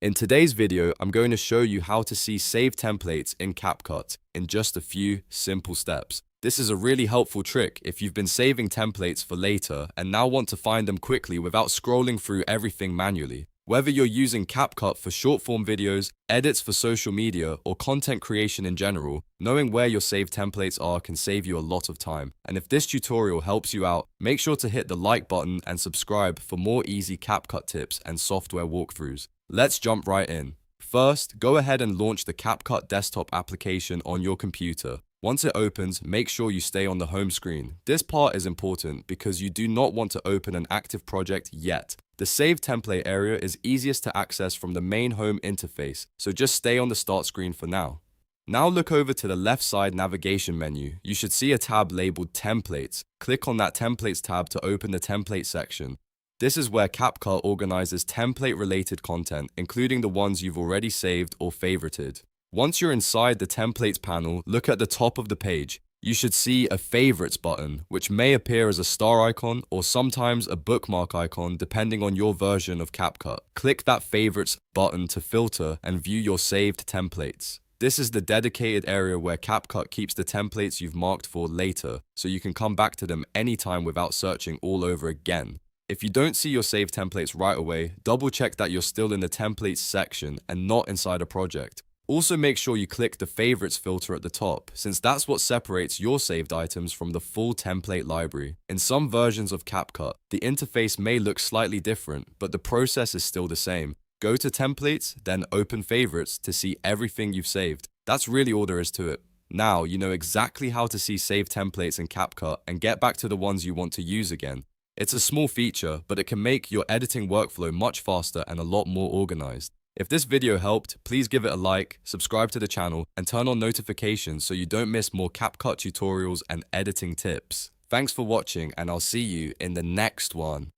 In today's video, I'm going to show you how to see saved templates in CapCut in just a few simple steps. This is a really helpful trick if you've been saving templates for later and now want to find them quickly without scrolling through everything manually. Whether you're using CapCut for short-form videos, edits for social media, or content creation in general, knowing where your saved templates are can save you a lot of time. And if this tutorial helps you out, make sure to hit the like button and subscribe for more easy CapCut tips and software walkthroughs. Let's jump right in. First, go ahead and launch the CapCut Desktop application on your computer. Once it opens, make sure you stay on the home screen. This part is important because you do not want to open an active project yet. The Save Template area is easiest to access from the main home interface, so just stay on the start screen for now. Now look over to the left side navigation menu. You should see a tab labeled Templates. Click on that Templates tab to open the Template section. This is where CapCut organizes template-related content, including the ones you've already saved or favorited. Once you're inside the Templates panel, look at the top of the page. You should see a Favorites button, which may appear as a star icon or sometimes a bookmark icon depending on your version of CapCut. Click that Favorites button to filter and view your saved templates. This is the dedicated area where CapCut keeps the templates you've marked for later, so you can come back to them anytime without searching all over again. If you don't see your saved templates right away, double check that you're still in the templates section and not inside a project. Also make sure you click the favorites filter at the top, since that's what separates your saved items from the full template library. In some versions of CapCut, the interface may look slightly different, but the process is still the same. Go to templates, then open favorites to see everything you've saved. That's really all there is to it. Now you know exactly how to see saved templates in CapCut and get back to the ones you want to use again. It's a small feature, but it can make your editing workflow much faster and a lot more organized. If this video helped, please give it a like, subscribe to the channel, and turn on notifications so you don't miss more CapCut tutorials and editing tips. Thanks for watching, and I'll see you in the next one.